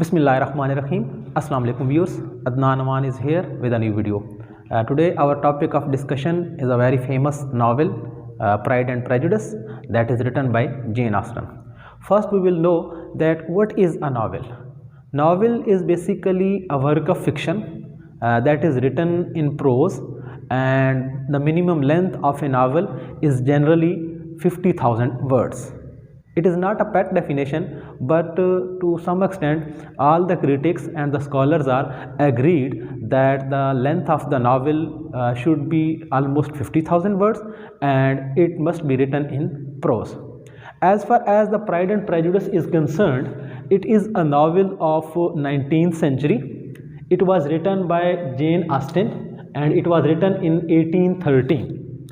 Bismillahirrahmanirrahim. Assalamu alaikum viewers. Adnan Aman is here with a new video. Today our topic of discussion is a very famous novel, Pride and Prejudice, that is written by Jane Austen. First we will know that what is a novel. Novel is basically a work of fiction that is written in prose, and the minimum length of a novel is generally 50,000 words. It is not a pet definition, but to some extent all the critics and the scholars are agreed that the length of the novel should be almost 50,000 words and it must be written in prose. As far as the Pride and Prejudice is concerned, it is a novel of 19th century. It was written by Jane Austen and it was written in 1813,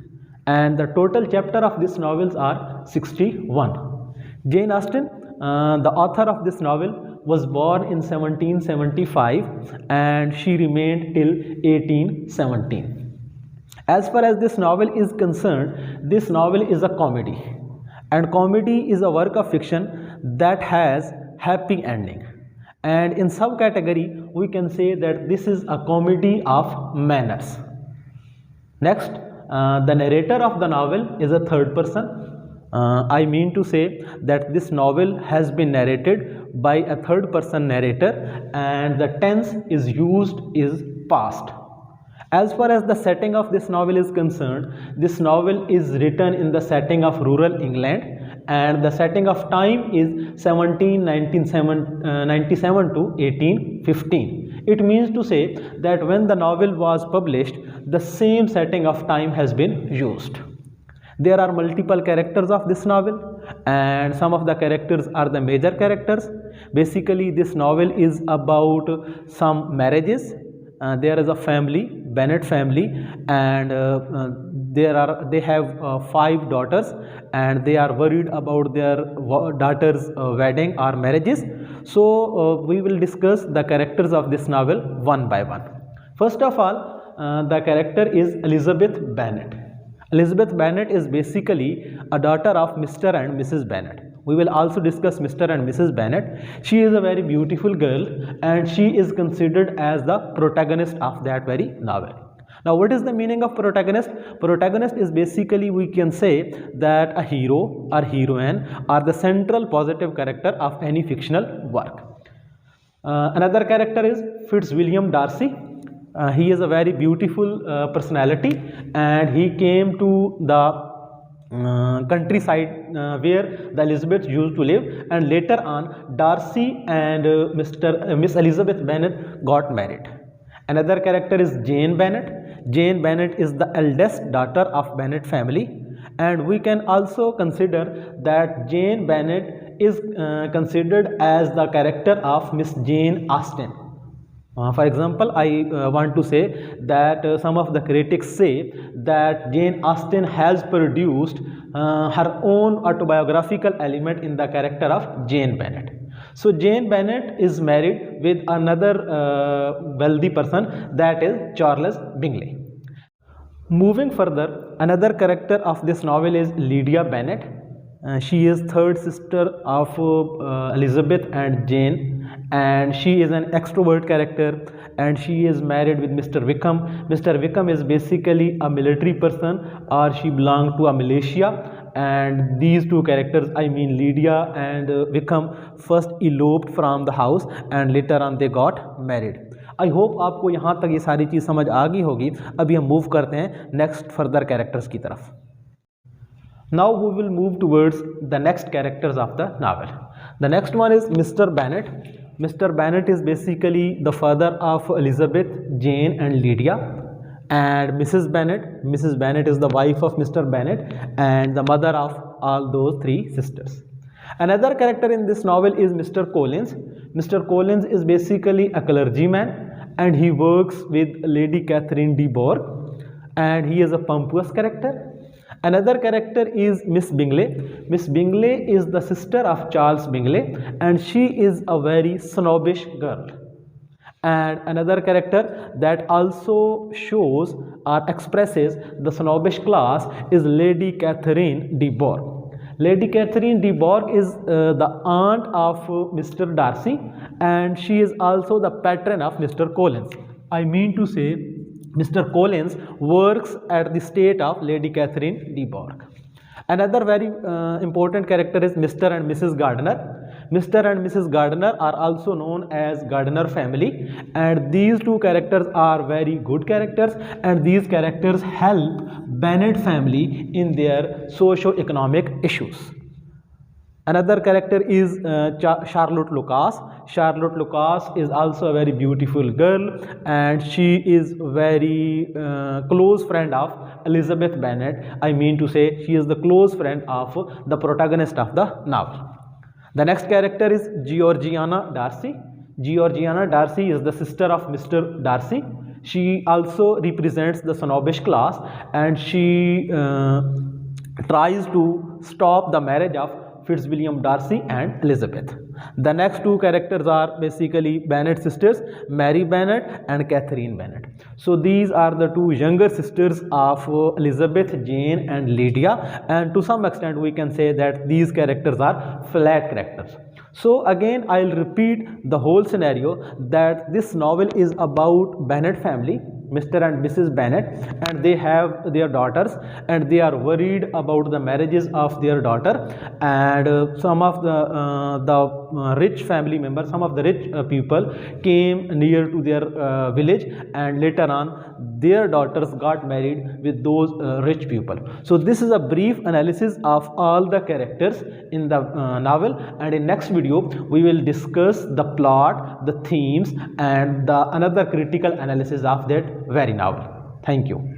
and the total chapter of these novels are 61. Jane Austen, the author of this novel, was born in 1775 and she remained till 1817. As far as this novel is concerned, this novel is a comedy, and comedy is a work of fiction that has happy ending. And in subcategory, we can say that this is a comedy of manners. Next, the narrator of the novel is a third person. I mean to say that this novel has been narrated by a third person narrator and the tense is used is past. As far as the setting of this novel is concerned, this novel is written in the setting of rural England and the setting of time is 1797 to 1815. It means to say that when the novel was published, the same setting of time has been used. There are multiple characters of this novel and some of the characters are the major characters. Basically, this novel is about some marriages. There is a family, Bennet family, and they have 5 daughters and they are worried about their daughters' wedding or marriages. So we will discuss the characters of this novel one by one. First of all, the character is Elizabeth Bennet. Elizabeth Bennet is basically a daughter of Mr. and Mrs. Bennet. We will also discuss Mr. and Mrs. Bennet. She is a very beautiful girl and she is considered as the protagonist of that very novel. Now, what is the meaning of protagonist? Protagonist is basically, we can say that a hero or heroine are the central positive character of any fictional work. Another character is Fitzwilliam Darcy. He is a very beautiful personality and he came to the countryside where the Elizabeth used to live, and later on Darcy and Miss Elizabeth Bennet got married. Another character is Jane Bennet. Jane Bennet is the eldest daughter of Bennet family, and we can also consider that Jane Bennet is considered as the character of Miss Jane Austen. For example, I want to say that some of the critics say that Jane Austen has produced her own autobiographical element in the character of Jane Bennet. So Jane Bennet is married with another wealthy person, that is Charles Bingley. Moving further, another character of this novel is Lydia Bennet. She is third sister of Elizabeth and Jane, and she is an extrovert character and she is married with Mr. Wickham. Mr. Wickham is basically a military person or she belonged to a militia, and these two characters, I mean Lydia and Wickham, first eloped from the house and later on they got married. I hope आपको यहाँ तक ये सारी चीज़ समझ आ गई होगी. अभी हम मूव करते हैं नेक्स्ट फर्दर कैरेक्टर्स की तरफ. Now we will move towards the next characters of the novel. The next one is Mr. Bennet. Mr. Bennet is basically the father of Elizabeth, Jane and Lydia, and Mrs. Bennet is the wife of Mr. Bennet and the mother of all those 3 sisters. Another character in this novel is Mr. Collins. Mr. Collins is basically a clergyman and he works with Lady Catherine de Bourgh, and he is a pompous character. Another character is Miss Bingley. Miss Bingley is the sister of Charles Bingley and she is a very snobbish girl. And another character that also shows or expresses the snobbish class is Lady Catherine de Bourgh. Lady Catherine de Bourgh is the aunt of Mr. Darcy, and she is also the patron of Mr. Collins. I mean to say, Mr. Collins works at the estate of Lady Catherine de Bourgh. Another very important character is Mr. and Mrs. Gardiner. Mr. and Mrs. Gardiner are also known as Gardiner family, and these two characters are very good characters, and these characters help Bennet family in their socio-economic issues. Another character is Charlotte Lucas. Charlotte Lucas is also a very beautiful girl, and she is very close friend of Elizabeth Bennet. I mean to say, she is the close friend of the protagonist of the novel. The next character is Georgiana Darcy. Georgiana Darcy is the sister of Mr. Darcy. She also represents the snobbish class, and she tries to stop the marriage of Fitzwilliam Darcy and Elizabeth. The next two characters are basically Bennet sisters, Mary Bennet and Catherine Bennet. So these are the two younger sisters of Elizabeth, Jane and Lydia, and to some extent we can say that these characters are flat characters. So again, I'll repeat the whole scenario, that this novel is about Bennet family, Mr. and Mrs. Bennet, and they have their daughters, and they are worried about the marriages of their daughter, and some of the rich family members, some of the rich people came near to their village, and later on their daughters got married with those rich people. So this is a brief analysis of all the characters in the novel, and in next video we will discuss the plot, the themes, and the another critical analysis of that very novel. Thank you.